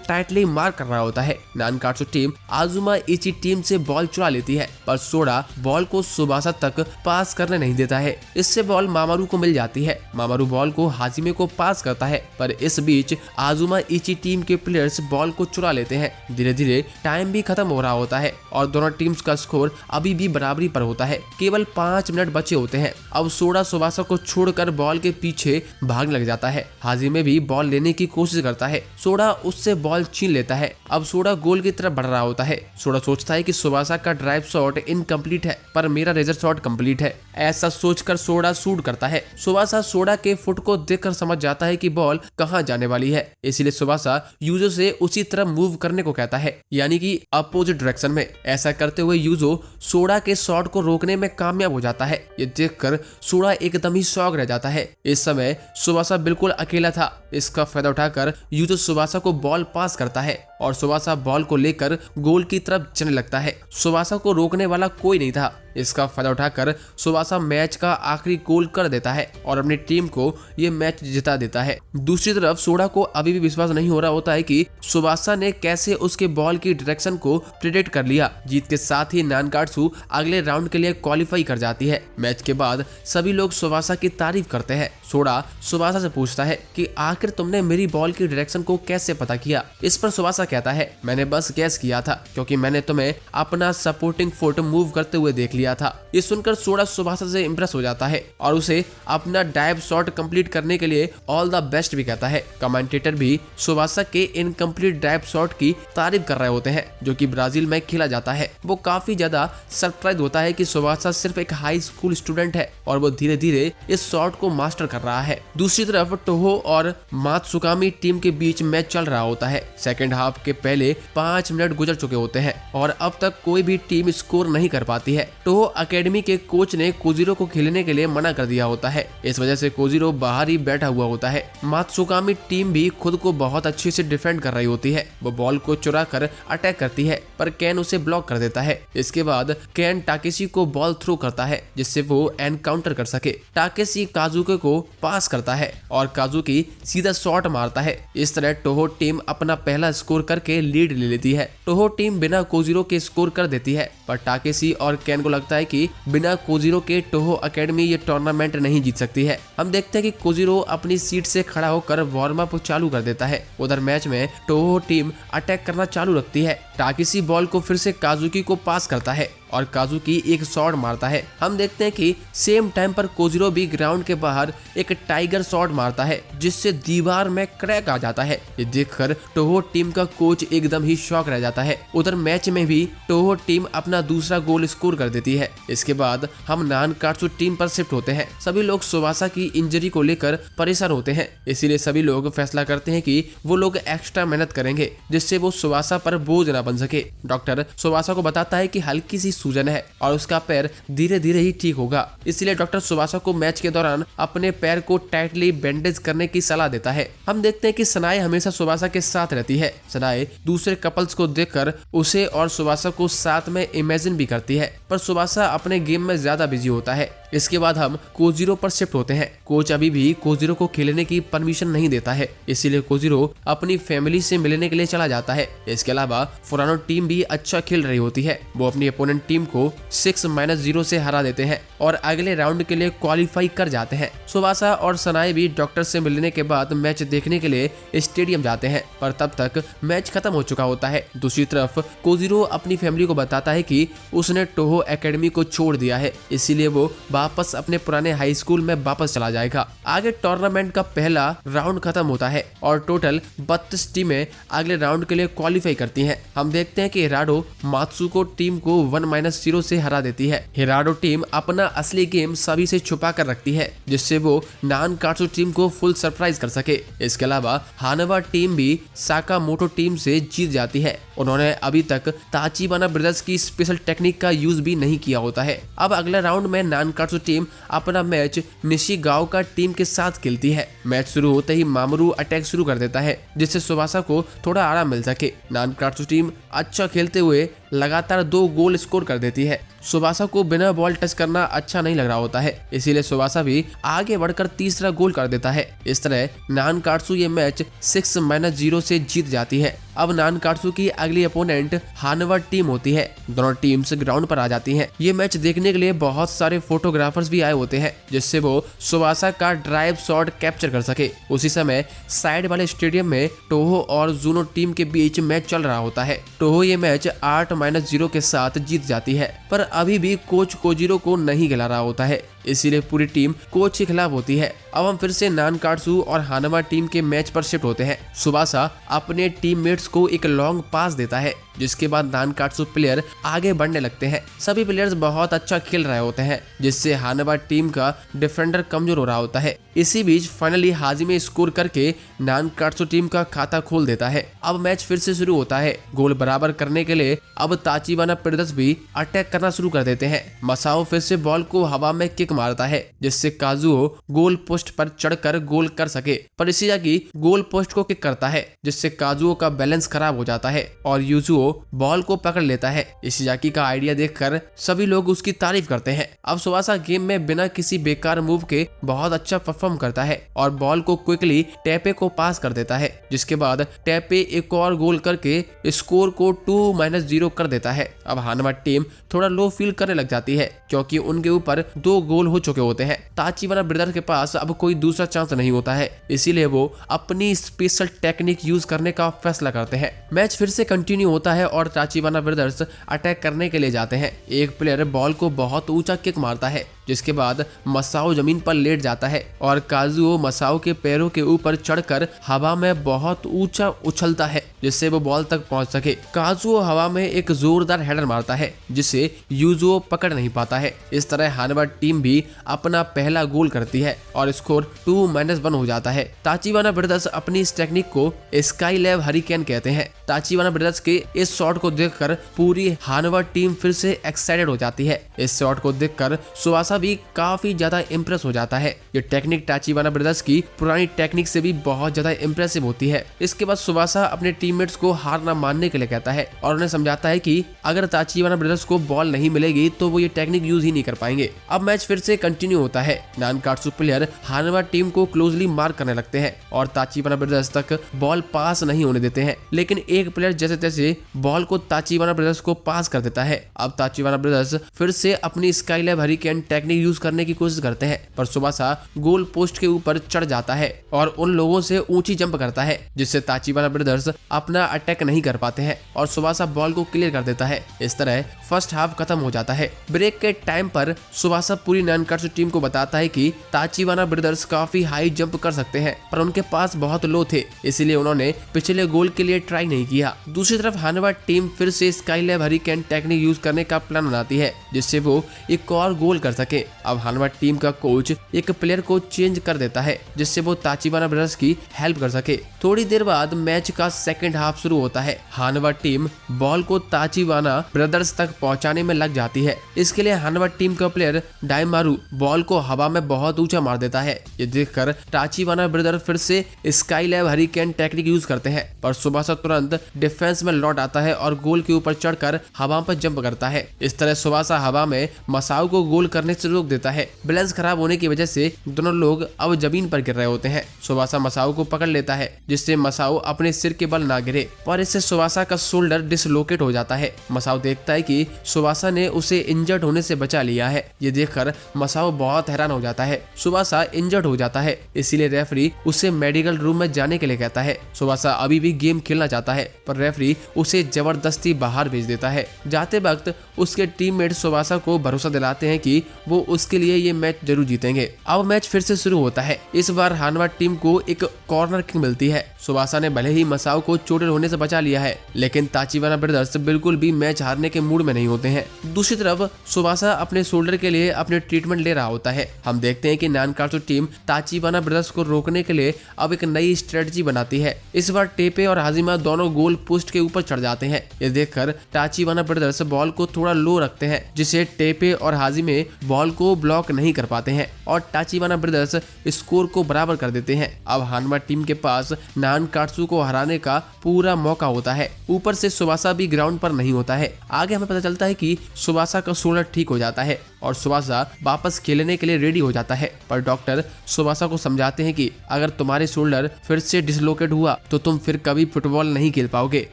Speaker 1: टाइटली मार कर रहा होता है। नानकात्सु टीम आजुमा इची टीम से बॉल चुरा लेती है, पर सोडा बॉल को सुबासा तक पास करने नहीं देता है। इससे बॉल मामारू को मिल जाती है। मामारू बॉल को हाजिमे को पास करता है, पर इस बीच आजुमा इची टीम के प्लेयर्स बॉल को चुरा लेते हैं। धीरे धीरे टाइम भी खत्म हो रहा होता है और दोनों टीम्स का स्कोर अभी भी बराबरी पर होता है। केवल 5 मिनट बचे होते हैं। अब सोडा सुबासा को छोड़कर बॉल के पीछे भागने लग जाता है। हाजिमे भी बॉल लेने की कोशिश करता है। सोडा उससे बॉल छीन लेता है। अब सोडा गोल की तरफ बढ़ रहा होता है। सोडा सोचता है कि सुबासा का ड्राइव शॉट इनकम्प्लीट है, पर मेरा रेजर शॉट कंप्लीट है। ऐसा सोचकर सोडा शूट करता है। सुबासा सोडा के फुट को देखकर समझ जाता है कि बॉल कहां जाने वाली है, इसलिए सुबासा यूजो से उसी तरफ मूव करने को कहता है, यानी कि अपोजिट डायरेक्शन में। ऐसा करते हुए यूजो सोडा के शॉट को रोकने में कामयाब हो जाता है। ये देखकर सोडा एकदम ही शॉक रह जाता है। इस समय सुबासा बिल्कुल अकेला था। इसका फायदा उठाकर यूजो सुबासा को बॉल पास करता है और सुबासा बॉल को लेकर गोल की तरफ चलने लगता है। सुबासा को रोकने वाला कोई नहीं था। इसका फायदा उठाकर सुबासा मैच का आखिरी गोल कर देता है और अपनी टीम को ये मैच जिता देता है। दूसरी तरफ सोडा को अभी भी विश्वास नहीं हो रहा होता है कि सुबासा ने कैसे उसके बॉल की डायरेक्शन को प्रेडिक्ट कर लिया। जीत के साथ ही नानकात्सु अगले राउंड के लिए क्वालिफाई कर जाती है। मैच के बाद सभी लोग सुबासा की तारीफ करते हैं। सोडा सुबासा से पूछता है कि आखिर तुमने मेरी बॉल की डायरेक्शन को कैसे पता किया। इस पर सुबासा कहता है, मैंने बस गैस किया था, क्योंकि मैंने तुम्हें अपना सपोर्टिंग फुट मूव करते हुए देख लिया था। ये सुनकर सोडा सुबासा से इंप्रेस हो जाता है और उसे अपना डाइव शॉट कंप्लीट करने के लिए ऑल द बेस्ट भी कहता है। कमेंटेटर भी सुबासा के इनकम्प्लीट डाइव शॉट की तारीफ कर रहे होते हैं, जो कि ब्राजील में खेला जाता है। वो काफी ज्यादा सरप्राइज होता है कि सुबासा सिर्फ एक हाई स्कूल स्टूडेंट है और वो धीरे धीरे इस शॉट को मास्टर कर रहा है। दूसरी तरफ टोहो और मात्सुकामी टीम के बीच मैच चल रहा होता है। सेकेंड हाफ के पहले 5 मिनट गुजर चुके होते हैं और अब तक कोई भी टीम स्कोर नहीं कर पाती है। टोहो अकेडमी के कोच ने कोजिरो को खेलने के लिए मना कर दिया होता है। इस वजह से कोजिरो बाहर ही बैठा हुआ होता है। मात्सुकामी टीम भी खुद को बहुत अच्छे से डिफेंड कर रही होती है। वो बॉल को चुरा कर अटैक करती है, पर कैन उसे ब्लॉक कर देता है। इसके बाद कैन टाकेशी को बॉल थ्रो करता है, जिससे वो एनकाउंटर कर सके। टाकेशी काजुके को पास करता है और काजुकी सीधा शॉट मारता है। इस तरह टोहो टीम अपना पहला स्कोर करके लीड ले लेती है। टोहो टीम बिना कोजिरो के स्कोर कर देती है, पर टाकेशी और कैन को लगता है कि बिना कोजिरो के टोहो अकेडमी ये टूर्नामेंट नहीं जीत सकती है। हम देखते हैं कि कोजिरो अपनी सीट से खड़ा होकर वार्म अप चालू कर देता है। उधर मैच में टोहो टीम अटैक करना चालू रखती है। टाकेशी बॉल को फिर से काजुकी को पास करता है और काजुकी एक शॉट मारता है। हम देखते हैं कि सेम टाइम पर कोजिरो भी ग्राउंड के बाहर एक टाइगर शॉट मारता है, जिससे दीवार में क्रैक आ जाता है। ये देखकर टोहो टीम का कोच एकदम ही शॉक रह जाता है। उधर मैच में भी टोहो टीम अपना दूसरा गोल स्कोर कर देती है। इसके बाद हम नानकात्सु टीम पर शिफ्ट होते हैं। सभी लोग सुबासा की इंजरी को लेकर परेशान होते हैं, इसीलिए सभी लोग फैसला करते हैं कि वो लोग एक्स्ट्रा मेहनत करेंगे, जिससे वो सुबासा पर बोझ न बन सके। डॉक्टर सुबासा को बताता है कि हल्की सी सूजन है और उसका पैर धीरे धीरे ही ठीक होगा। इसलिए डॉक्टर सुबासा को मैच के दौरान अपने पैर को टाइटली बैंडेज करने की सलाह देता है। हम देखते हैं कि सनाए हमेशा सुबासा के साथ रहती है। सनाए दूसरे कपल्स को देखकर उसे और सुबासा को साथ में इमेजिन भी करती है, पर सुबासा अपने गेम में ज्यादा बिजी होता है। इसके बाद हम कोजीरो पर शिफ्ट होते हैं। कोच अभी भी कोजीरो को खेलने की परमिशन नहीं देता है, इसीलिए कोजीरो अपनी फैमिली से मिलने के लिए चला जाता है। इसके अलावा फुरानो टीम भी अच्छा खेल रही होती है। वो अपनी अपोनेंट टीम को 6-0 से हरा देते हैं और अगले राउंड के लिए क्वालिफाई कर जाते हैं। सुबासा और सनाए भी डॉक्टर से मिलने के बाद मैच देखने के लिए स्टेडियम जाते हैं, पर तब तक मैच खत्म हो चुका होता है। दूसरी तरफ कोजीरो अपनी फैमिली को बताता है कि उसने टोहो एकेडमी को छोड़ दिया है, इसीलिए वो वापस अपने पुराने हाई स्कूल में वापस चला जाएगा। आगे टूर्नामेंट का पहला राउंड खत्म होता है और टोटल 32 टीमें अगले राउंड के लिए क्वालिफाई करती हैं। हम देखते हैं कि हिराडो मात्सुको टीम को 1-0 से हरा देती है। हिराडो टीम अपना असली गेम सभी से छुपा कर रखती है, जिससे वो नानकात्सु टीम को फुल सरप्राइज कर सके। इसके अलावा हानवा टीम भी साकामोटो टीम से जीत जाती है। उन्होंने अभी तक ताचिबाना ब्रदर्स की स्पेशल टेक्निक का यूज भी नहीं किया होता है। अब अगले राउंड में नानकात्सु टीम अपना मैच निशिगाओका टीम के साथ खेलती है। मैच शुरू होते ही मामरू अटैक शुरू कर देता है, जिससे सुबासा को थोड़ा आराम मिल सके। नानकात्सु टीम अच्छा खेलते हुए लगातार 2 गोल स्कोर कर देती है। सुबासा को बिना बॉल टच करना अच्छा नहीं लग रहा होता है, इसीलिए सुबासा भी आगे बढ़कर तीसरा गोल कर देता है। इस तरह नानकात्सु ये मैच 6-0 से जीत जाती है। अब नानकात्सु की अगली अपोनेंट हानवा टीम होती है। दोनों टीम्स ग्राउंड पर आ जाती हैं। ये मैच देखने के लिए बहुत सारे फोटोग्राफर्स भी आए होते हैं, जिससे वो सुबासा का ड्राइव शॉट कैप्चर कर सके। उसी समय साइड वाले स्टेडियम में टोहो और जूनो टीम के बीच मैच चल रहा होता है। टोहो ये मैच 8-0 के साथ जीत जाती है, पर अभी भी कोच कोजीरो को नहीं खिला रहा होता है, इसीलिए पूरी टीम कोच के खिलाफ होती है। अब हम फिर से नानकात्सु और हानवा टीम के मैच पर शिफ्ट होते हैं। सुबासा अपने टीममेट्स को एक लॉन्ग पास देता है, जिसके बाद नानकात्सु प्लेयर आगे बढ़ने लगते हैं। सभी प्लेयर्स बहुत अच्छा खेल रहे होते हैं, जिससे हानवा टीम का डिफेंडर कमजोर हो रहा होता है। इसी बीच फाइनली हाजिमे स्कोर करके नानकात्सु टीम का खाता खोल देता है। अब मैच फिर से शुरू होता है। गोल बराबर करने के लिए अब ताचिबाना ब्रदर्स भी अटैक करना शुरू कर देते हैं। मसाओ फिर से बॉल को हवा में किक मारता है, जिससे काजुओ गोल पोस्ट पर चढ़कर गोल कर सके, पर इशिजाकी गोल पोस्ट को किक करता है, जिससे काजुओ का बैलेंस खराब हो जाता है और यूजुओ बॉल को पकड़ लेता है। इशिजाकी का आइडिया देखकर सभी लोग उसकी तारीफ करते हैं। अब सुबासा गेम में बिना किसी बेकार मूव के बहुत अच्छा परफॉर्म करता है और बॉल को क्विकली टेपे को पास कर देता है, जिसके बाद टेपे एक और गोल करके स्कोर को 2-0 कर देता है। अब हानवा टीम थोड़ा लो फील करने लग जाती है, क्योंकि उनके ऊपर 2 गोल हो चुके होते हैं। ताचिबाना ब्रदर्स के पास अब कोई दूसरा चांस नहीं होता है, इसीलिए वो अपनी स्पेशल टेक्निक यूज करने का फैसला करते हैं। मैच फिर से कंटिन्यू होता है और ताचिबाना ब्रदर्स अटैक करने के लिए जाते हैं। एक प्लेयर बॉल को बहुत ऊंचा किक मारता है, जिसके बाद मसाओ जमीन पर लेट जाता है और काजुओ मसाओ के पैरों के ऊपर चढ़कर हवा में बहुत ऊंचा उछलता है, जिससे वो बॉल तक पहुंच सके। काजुओ हवा में एक जोरदार हेडर मारता है, जिसे यूजुओ पकड़ नहीं पाता है। इस तरह हानवा टीम भी अपना पहला गोल करती है और स्कोर 2-1 हो जाता है। ताचिबाना ब्रदर्स अपनी इस टेक्निक को स्काई लैब हरिकेन कहते हैं। ताचिबाना ब्रदर्स के इस शॉट को देखकर पूरी हानवा टीम फिर से एक्साइटेड हो जाती है। इस शॉट को देखकर सुबासा भी काफी ज्यादा इम्प्रेस हो जाता है। ये टेक्निक ताचिबाना ब्रदर्स की पुरानी टेक्निक से भी बहुत ज्यादा इम्प्रेसिव होती है। इसके बाद सुबासा अपने टीममेट्स को हार न मानने के लिए कहता है और उन्हें समझाता है कि अगर ताचिबाना ब्रदर्स को बॉल नहीं मिलेगी तो वो ये टेक्निक यूज ही नहीं कर पाएंगे। अब मैच फिर से कंटिन्यू होता है। नानकात्सु प्लेयर हानवा टीम को क्लोजली मार्क करने लगते हैं और ताचिबाना ब्रदर्स तक बॉल पास नहीं होने देते हैं, लेकिन एक प्लेयर जैसे तैसे बॉल को ताचिबाना ब्रदर्स को पास कर देता है। अब ताचिबाना ब्रदर्स फिर से अपनी sky lab hurricane technique use करने की कोशिश करते हैं, पर सुबासा गोल पोस्ट के ऊपर चढ़ जाता है और उन लोगों से ऊंची जंप करता है, जिससे ताचिबाना ब्रदर्स अपना अटैक नहीं कर पाते हैं और सुबासा बॉल को क्लियर कर देता है। इस तरह फर्स्ट हाफ खत्म हो जाता है। ब्रेक के टाइम पर सुबासा पूरी नानकात्सु टीम को बताता है कि ताचिबाना ब्रदर्स काफी हाई जंप कर सकते हैं, पर उनके पास बहुत लो थे, इसीलिए उन्होंने पिछले गोल के लिए ट्राई नहीं किया। दूसरी तरफ हानवा टीम फिर से sky lab hurricane technique use करने का प्लान बनाती है, जिससे वो एक और गोल कर सके। अब हानवा टीम का कोच एक प्लेयर को चेंज कर देता है, जिससे वो ताचिबाना ब्रदर्स की हेल्प कर सके। थोड़ी देर बाद मैच का सेकंड हाफ शुरू होता है। हानवा टीम बॉल को ताचिबाना ब्रदर्स तक पहुंचाने में लग जाती है। इसके लिए हानवा टीम का प्लेयर डाइमारू बॉल को हवा में बहुत ऊंचा मार देता है। ये देखकर ताचिबाना ब्रदर फिर से sky lab hurricane technique use करते हैं, पर सुबासा तुरंत डिफेंस में लौट आता है और गोल के ऊपर चढ़कर हवा पर जंप करता है। इस तरह सुबासा हवा में मसाओ को गोल करने से मैच रोक देता है। बैलेंस खराब होने की वजह से दोनों लोग अब जमीन पर गिर रहे होते हैं। सुबासा मसाओ को पकड़ लेता है जिससे मसाओ अपने सिर के बल ना गिरे, पर इससे सुबासा का शोल्डर डिसलोकेट हो जाता है। मसाओ देखता है कि सुबासा ने उसे इंजर्ड होने से बचा लिया है। ये देखकर मसाओ बहुत हैरान हो जाता है। सुबासा इंजर्ड हो जाता है, इसीलिए रेफरी उसे मेडिकल रूम में जाने के लिए कहता है। सुबासा अभी भी गेम खेलना चाहता है, पर रेफरी उसे जबरदस्ती बाहर भेज देता है। जाते वक्त उसके टीममेट सुबासा को भरोसा दिलाते हैं कि वो उसके लिए ये मैच जरूर जीतेंगे। अब मैच फिर से शुरू होता है। इस बार हानवा टीम को एक कॉर्नर किक मिलती है। सुबासा ने भले ही मसाओ को चोटिल होने से बचा लिया है, लेकिन ताचिवाना ब्रदर्स बिल्कुल भी मैच हारने के मूड में नहीं होते हैं। दूसरी तरफ सुबासा अपने शोल्डर के लिए अपने ट्रीटमेंट ले रहा होता है। हम देखते हैं कि नानकात्सु टीम ताचिवाना ब्रदर्स को रोकने के लिए अब एक नई स्ट्रेटजी बनाती है। इस बार टेपे और हाजिमा दोनों गोल पोस्ट के ऊपर चढ़ जाते हैं। ये देखकर ताचिवाना ब्रदर्स बॉल को थोड़ा लो रखते हैं, जिससे टेपे और हाजिमे बॉल को ब्लॉक नहीं कर पाते हैं और ताचिवाना ब्रदर्स स्कोर को बराबर कर देते हैं। अब हानवा टीम के पास नानकात्सु को हराने का पूरा मौका होता है। ऊपर से सुबासा भी ग्राउंड पर नहीं होता है। आगे हमें पता चलता है कि सुबासा का शोल्डर ठीक हो जाता है और सुबासा वापस खेलने के लिए रेडी हो जाता है, पर डॉक्टर सुबासा को समझाते हैं कि अगर तुम्हारे शोल्डर फिर से डिसलोकेट हुआ तो तुम फिर कभी फुटबॉल नहीं खेल पाओगे।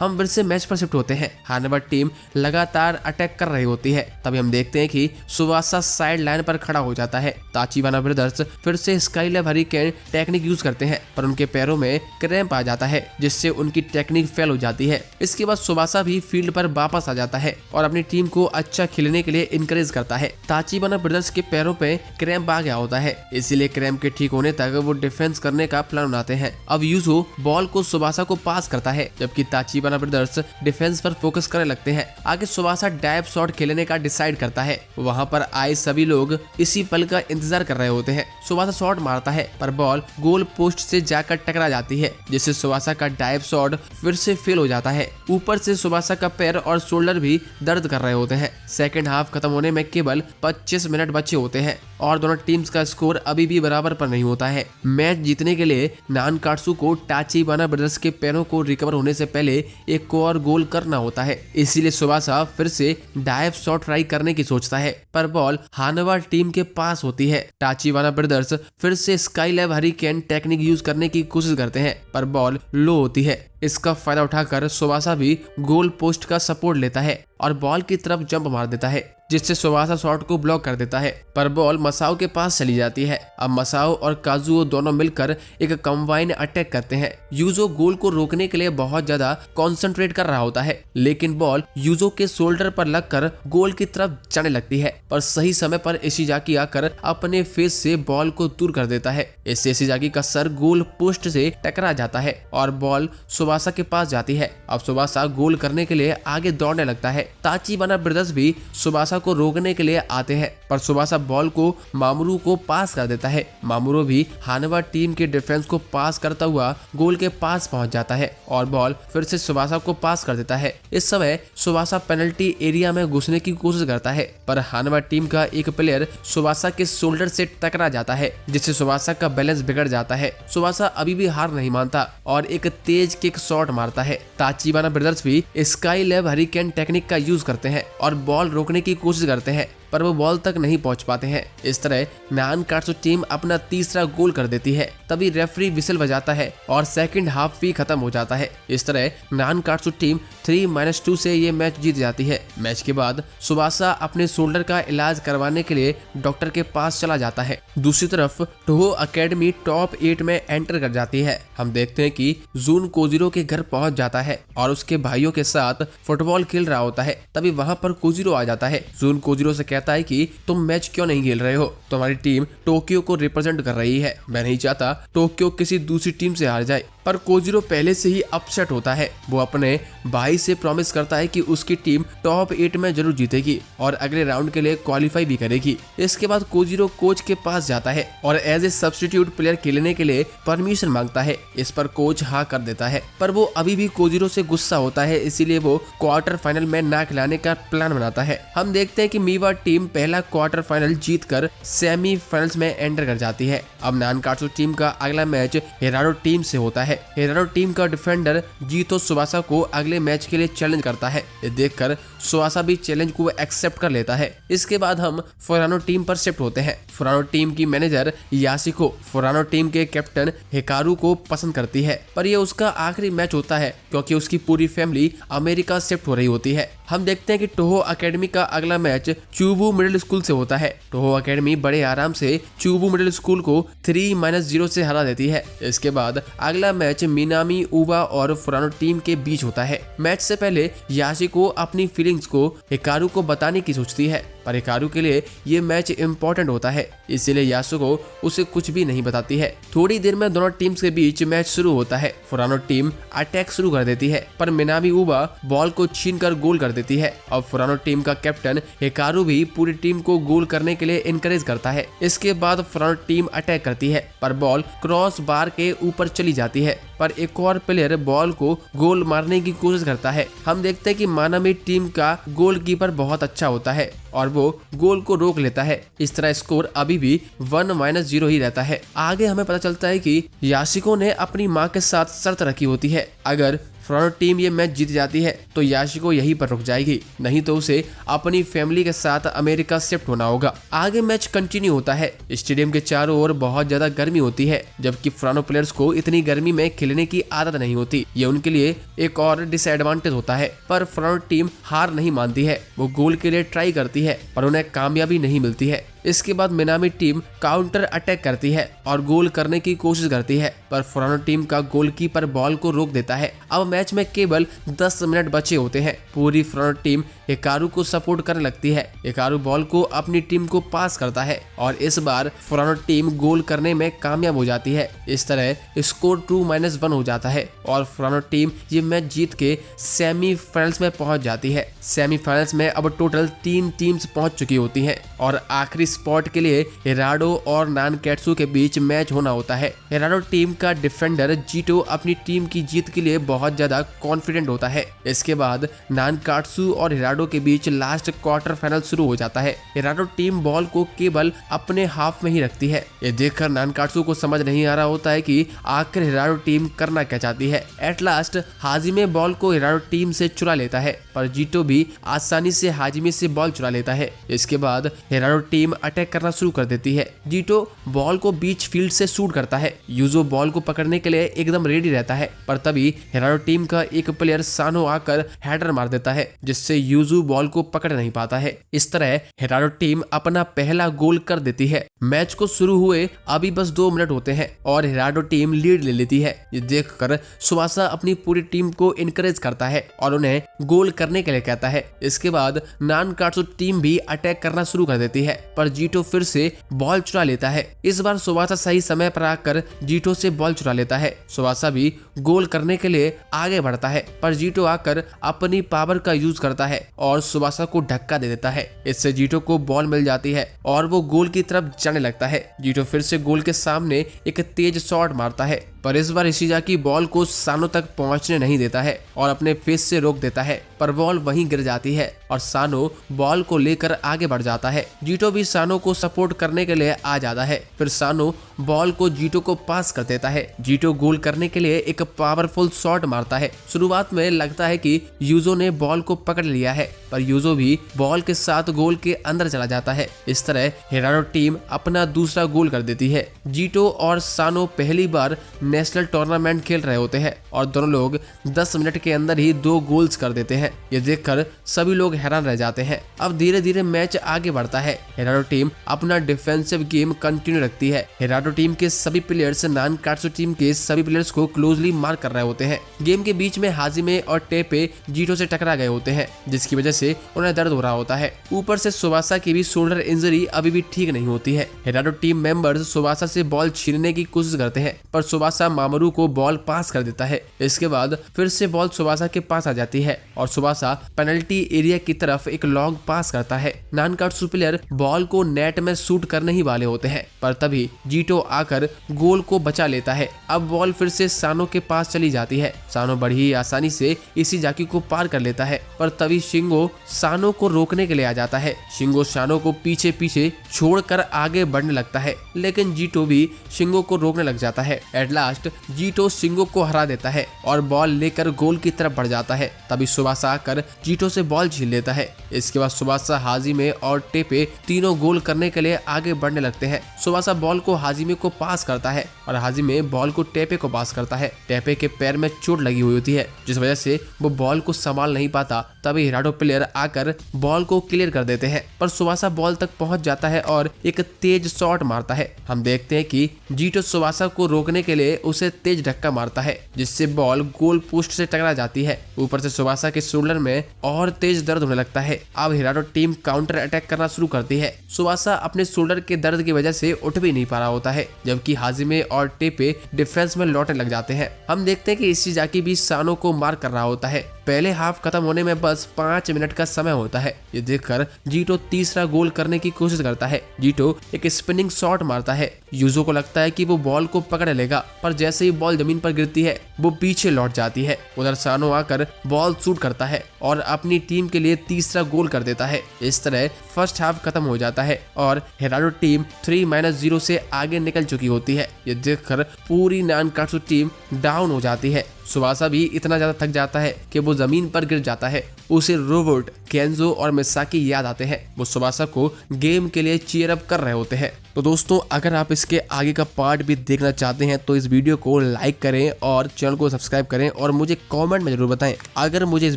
Speaker 1: हम फिर से मैच पर शिफ्ट होते हैं। हानवा टीम लगातार अटैक कर रही होती है। तभी हम देखते हैं कि सुबासा साइड लाइन पर खड़ा हो जाता है। ताचिवाना ब्रदर्स फिर से स्काईलैब हरिकेन टेक्निक यूज करते हैं, पर उनके पैरों में क्रैम्प आ जाता है, जिससे उनकी टेक्निक फेल हो जाती है। इसके बाद सुबासा भी फील्ड पर वापस आ जाता है और अपनी टीम को अच्छा खेलने के लिए इनकरेज करता है। ताचिवाना ब्रदर्स के पैरों पे क्रैम्प आ गया होता है, इसीलिए क्रैम्प के ठीक होने तक वो डिफेंस करने का प्लान बनाते हैं। अब यूजो बॉल को सुबासा को पास करता है, जबकि ताचिवाना ब्रदर्स डिफेंस पर फोकस करने लगते हैं। आगे सुबासा डाइव शॉट खेलने का डिसाइड करता है। वहाँ पर आए सभी लोग इसी पल का इंतजार कर रहे होते हैं। सुबासा शॉट मारता है, पर बॉल गोल पोस्ट से जाकर टकरा जाती है, जिससे सुबासा का डाइव शॉट फिर से फेल हो जाता है। ऊपर से सुबासा का पैर और शोल्डर भी दर्द कर रहे होते हैं। सेकेंड हाफ खत्म होने में केवल 25 मिनट बचे होते हैं और दोनों टीम्स का स्कोर अभी भी बराबर पर नहीं होता है। मैच जीतने के लिए नानकात्सु को ताचिवाना ब्रदर्स के पैरों को रिकवर होने से पहले एक और गोल करना होता है, इसीलिए सुबासा फिर से डाइव शॉट ट्राई करने की सोचता है, पर बॉल हानवा टीम के पास होती है। ताचिवाना ब्रदर्स फिर से स्काईलैब हरिकेन टेक्निक यूज करने की कोशिश करते हैं, पर बॉल लो होती है। इसका फायदा उठाकर सुबासा भी गोल पोस्ट का सपोर्ट लेता है और बॉल की तरफ जंप मार देता है, जिससे सुबासा शॉट को ब्लॉक कर देता है, पर बॉल मसाओ के पास चली जाती है। अब मसाओ और काजुओ दोनों मिलकर एक कंबाइन अटैक करते हैं। यूजो गोल को रोकने के लिए बहुत ज्यादा कंसंट्रेट कर रहा होता है, लेकिन बॉल यूजो के शोल्डर पर लगकर गोल की तरफ जाने लगती है, पर सही समय पर इशिजाकी आकर अपने फेस से बॉल को दूर कर देता है। इससे इशिजाकी का सर गोल पोस्ट से टकरा जाता है और बॉल सुबासा के पास जाती है। अब सुबासा गोल करने के लिए आगे दौड़ने लगता है। ताचिवाना ब्रदर्स भी सुबासा को रोकने के लिए आते हैं, पर सुबासा बॉल को मामुरू को पास कर देता है। मामुरू भी हानवा टीम के डिफेंस को पास करता हुआ गोल के पास पहुंच जाता है और बॉल फिर से सुबासा को पास कर देता है। इस समय सुबासा पेनल्टी एरिया में घुसने की कोशिश करता है, पर हानवा टीम का एक प्लेयर सुबासा के शोल्डर से टकरा जाता है, जिससे सुबासा का बैलेंस बिगड़ जाता है। सुबासा अभी भी हार नहीं मानता और एक तेज किक शॉट मारता है। ताचिवाना ब्रदर्स भी स्काईलैब हरिकेन टेक्निक का यूज करते हैं और बॉल रोकने की कोशिश करते हैं, पर वो बॉल तक नहीं पहुंच पाते हैं। इस तरह नानकात्सु टीम अपना तीसरा गोल कर देती है। तभी रेफरी विसल बजाता है और सेकंड हाफ भी खत्म हो जाता है। इस तरह नानकात्सु टीम 3-2 से ये मैच जीत जाती है। मैच के बाद सुबासा अपने शोल्डर का इलाज करवाने के लिए डॉक्टर के पास चला जाता है। दूसरी तरफ टोहो अकेडमी टॉप 8 में एंटर कर जाती है। हम देखते हैं कि जून कोजिरो के घर पहुंच जाता है और उसके भाइयों के साथ फुटबॉल खेल रहा होता है। तभी वहां पर कोजिरो आ जाता है। जून कोजिरो से कहता है कि तुम मैच क्यों नहीं खेल रहे हो, तुम्हारी टीम टोक्यो को रिप्रेजेंट कर रही है, मैं नहीं चाहता टोक्यो किसी दूसरी टीम से हार जाए। पर कोजिरो पहले से ही अपसेट होता है। वो अपने भाई से प्रॉमिस करता है कि उसकी टीम टॉप 8 में जरूर जीतेगी और अगले राउंड के लिए क्वालिफाई भी करेगी। इसके बाद कोजिरो कोच के पास जाता है और एज ए सब्स्टिट्यूट प्लेयर खेलने के लिए परमिशन मांगता है। इस पर कोच हाँ कर देता है, पर वो अभी भी कोजिरो से गुस्सा होता है, इसीलिए वो क्वार्टर फाइनल में ना खिलाने का प्लान बनाता है। हम देखते हैं कि मीवा टीम पहला क्वार्टर फाइनल जीतकर सेमीफाइनल्स में एंटर कर जाती है। अब नानकात्सु टीम का अगला मैच हिराडो टीम से होता है। हिराडो टीम का डिफेंडर जीतो सुबासा को अगले मैच के लिए चैलेंज करता है। ये देखकर सुबासा भी चैलेंज को एक्सेप्ट कर लेता है। इसके बाद हम फुरानो टीम पर शिफ्ट होते हैं। फुरानो टीम की मैनेजर यासिको फुरानो टीम के कैप्टन हिकारू को पसंद करती है, पर यह उसका आखिरी मैच होता है क्योंकि उसकी पूरी फैमिली अमेरिका शिफ्ट हो रही होती है। हम देखते हैं कि टोहो अकेडमी का अगला मैच चूबू मिडिल स्कूल से होता है। टोहो अकेडमी बड़े आराम से चूबू मिडिल स्कूल को 3-0 से हरा देती है। इसके बाद अगला मैच मिनामी उबा और फुरानो टीम के बीच होता है। मैच से पहले याशिको अपनी फीलिंग्स को हिकारू को बताने की सोचती है, पर हिकारू के लिए ये मैच इम्पोर्टेंट होता है, इसीलिए याशिको उसे कुछ भी नहीं बताती है। थोड़ी देर में दोनों टीम्स के बीच मैच शुरू होता है। फुरानो टीम अटैक शुरू कर देती है, पर मिनामी उबा बॉल को छीनकर गोल कर देती है। अब फुरानो टीम का कैप्टन हिकारू भी पूरी टीम को गोल करने के लिए इनकरेज करता है। इसके बाद फुरानो टीम अटैक करती है, पर बॉल क्रॉस बार के ऊपर चली जाती है, पर एक और प्लेयर बॉल को गोल मारने की कोशिश करता है। हम देखते हैं कि मानामी टीम का गोलकीपर बहुत अच्छा होता है और वो गोल को रोक लेता है। इस तरह स्कोर अभी भी 1-0 ही रहता है। आगे हमें पता चलता है कि याशिको ने अपनी मां के साथ शर्त रखी होती है, अगर फुरानो टीम ये मैच जीत जाती है तो याशिको यहीं पर रुक जाएगी, नहीं तो उसे अपनी फैमिली के साथ अमेरिका शिफ्ट होना होगा। आगे मैच कंटिन्यू होता है। स्टेडियम के चारों ओर बहुत ज्यादा गर्मी होती है, जबकि फुरानो प्लेयर्स को इतनी गर्मी में खेलने की आदत नहीं होती। ये उनके लिए एक और डिसएडवांटेज होता है, पर फुरानो टीम हार नहीं मानती है। वो गोल के लिए ट्राई करती है, पर उन्हें कामयाबी नहीं मिलती है। इसके बाद मिनामी टीम काउंटर अटैक करती है और गोल करने की कोशिश करती है, पर फुरानो टीम का गोलकीपर बॉल को रोक देता है। अब मैच में केवल 10 मिनट बचे होते हैं। पूरी फुरानो टीम हिकारू को सपोर्ट करने लगती है। हिकारू बॉल को अपनी टीम को पास करता है और इस बार फुरानो टीम गोल करने में कामयाब हो जाती है। इस तरह स्कोर 2-1 हो जाता है और फुरानो टीम ये मैच जीत के सेमीफाइनल्स में पहुंच जाती है। सेमीफाइनल्स में अब टोटल 3 टीम्स पहुंच चुकी होती हैं और आखिरी स्पॉट के लिए हिराडो और नानकैट्सु के बीच मैच होना होता है। हिराडो टीम का डिफेंडर जीटो अपनी टीम की जीत के लिए बहुत ज्यादा कॉन्फिडेंट होता है। इसके बाद नानकात्सु और हिराडो के बीच लास्ट क्वार्टर फाइनल शुरू हो जाता है। हिराडो टीम बॉल को केवल अपने हाफ में ही रखती है। ये देखकर नानकात्सु को समझ नहीं आ रहा होता है कि आखिर हिराडो टीम करना क्या चाहती है। एट लास्ट हाजिमे बॉल को हिराडो टीम से चुरा लेता है, पर जीटो भी आसानी से हाजिमे से बॉल चुरा लेता है। इसके बाद हिराडो टीम अटैक करना शुरू कर देती है। जीटो बॉल को बीच फील्ड से शूट करता है। यूजो बॉल को पकड़ने के लिए एकदम रेडी रहता है, पर तभी हिराडो टीम का एक प्लेयर सानो आकर हेडर मार देता है, जिससे यूजो बॉल को पकड़ नहीं पाता है। इस तरह हिराडो टीम अपना पहला गोल कर देती है। मैच को शुरू हुए अभी बस 2 मिनट होते हैं और हिराडो टीम लीड ले लेती है। ये देखकर सुबासा अपनी पूरी टीम को इनकरेज करता है और उन्हें गोल करने के लिए कहता है। इसके बाद नानकात्सु टीम भी अटैक करना शुरू कर देती है, पर जीटो फिर से बॉल चुरा लेता है। इस बार सुबासा सही समय पर आकर जीटो से बॉल चुरा लेता है। सुबासा भी गोल करने के लिए आगे बढ़ता है, पर जीटो आकर अपनी पावर का यूज करता है और सुबासा को धक्का दे देता है। इससे जीटो को बॉल मिल जाती है और वो गोल की तरफ जाने लगता है। जीटो फिर से गोल के सामने एक तेज शॉट मारता है, पर इस बार इशिजाकी बॉल को सानो तक पहुंचने नहीं देता है और अपने फेस से रोक देता है, पर बॉल वहीं गिर जाती है और सानो बॉल को लेकर आगे बढ़ जाता है। जीटो भी सानो को सपोर्ट करने के लिए आ जाता है। फिर सानो बॉल को जीटो को पास कर देता है। जीटो गोल करने के लिए एक पावरफुल शॉट मारता है। शुरुआत में लगता है कि यूजो ने बॉल को पकड़ लिया है, पर यूजो भी बॉल के साथ गोल के अंदर चला जाता है। इस तरह हिराडो टीम अपना दूसरा गोल कर देती है। जीटो और सानो पहली बार नेशनल टूर्नामेंट खेल रहे होते हैं और दोनों लोग 10 मिनट के अंदर ही 2 गोल्स कर देते हैं। ये देखकर सभी लोग हैरान रह जाते हैं। अब धीरे धीरे मैच आगे बढ़ता है। हिराडो टीम अपना डिफेंसिव गेम कंटिन्यू रखती है। हिराडो टीम के सभी प्लेयर्स नानकात्सु टीम के सभी प्लेयर्स को क्लोजली मार्क कर रहे होते हैं। गेम के बीच में हाजिमे और टेपे जीटो से टकरा गए होते हैं, जिसकी वजह से उन्हें दर्द हो रहा होता है। ऊपर से सुबासा की भी शोल्डर इंजरी अभी भी ठीक नहीं होती है। हिराडो टीम मेंबर्स सुबासा से बॉल छीनने की कोशिश करते हैं, पर सुबासा मामरू को बॉल पास कर देता है। इसके बाद फिर से बॉल सुबासा के पास आ जाती है और सुबासा पेनल्टी एरिया की तरफ एक लॉन्ग पास करता है। नानकात्सु प्लेयर बॉल को नेट में शूट करने ही वाले होते हैं, पर तभी जीटो जीटो आकर गोल को बचा लेता है। अब बॉल फिर से सानो के पास चली जाती है। सानो बड़ी ही आसानी से इशिजाकी को पार कर लेता है, पर तभी शिंगो सानो को रोकने के लिए आ जाता है। शिंगो सानो को पीछे पीछे छोड़कर आगे बढ़ने लगता है, लेकिन जीटो भी शिंगो को रोकने लग जाता है। एट लास्ट जीटो शिंगो को हरा देता है और बॉल लेकर गोल की तरफ बढ़ जाता है। तभी सुबासा आकर जीटो से बॉल छीन लेता है। इसके बाद सुबासा, हाजिमे और टेपे तीनों गोल करने के लिए आगे बढ़ने लगते हैं। सुबासा बॉल को हाजिमे को पास करता है और हाजिमे बॉल को टेपे को पास करता है। टेपे के पैर में चोट लगी हुई होती है, जिस वजह से वो बॉल को संभाल नहीं पाता। तभी हिराडो प्लेयर आकर बॉल को क्लियर कर देते हैं, पर सुबासा बॉल तक पहुंच जाता है और एक तेज शॉट मारता है। हम देखते हैं कि जीटो सुबासा को रोकने के लिए उसे तेज धक्का मारता है, जिससे बॉल गोल पोस्ट से टकरा जाती है। ऊपर से सुबासा के शोल्डर में और तेज दर्द होने लगता है। अब हिराडो टीम काउंटर अटैक करना शुरू करती है। सुबासा अपने शोल्डर के दर्द की वजह से उठ भी नहीं पा रहा होता है, जबकि हाजिमे और टेपे डिफेंस में लौटने लग जाते हैं। हम देखते हैं कि इशिजाकी भी सानो को मार कर रहा होता है। पहले हाफ खत्म होने में बस 5 मिनट का समय होता है। ये देखकर जीटो तीसरा गोल करने की कोशिश करता है। जीटो एक स्पिनिंग शॉट मारता है। यूजो को लगता है कि वो बॉल को पकड़ लेगा, पर जैसे ही बॉल जमीन पर गिरती है वो पीछे लौट जाती है। उधर सानो आकर बॉल शूट करता है और अपनी टीम के लिए तीसरा गोल कर देता है। इस तरह फर्स्ट हाफ खत्म हो जाता है और हिराडो टीम 3-0 से आगे निकल चुकी होती है। ये देखकर पूरी नानकात्सु टीम डाउन हो जाती है। सुबासा भी इतना ज्यादा थक जाता है कि वो जमीन पर गिर जाता है। उसे रोबोट, केंजो और मिसाकी याद आते हैं। वो सुबासा को गेम के लिए चीयर अप कर रहे होते हैं। तो दोस्तों, अगर आप इसके आगे का पार्ट भी देखना चाहते हैं तो इस वीडियो को लाइक करें और चैनल को सब्सक्राइब करें और मुझे कमेंट में जरूर बताएं। अगर मुझे इस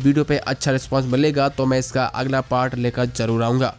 Speaker 1: वीडियो पे अच्छा रिस्पांस मिलेगा तो मैं इसका अगला पार्ट लेकर जरूर आऊंगा।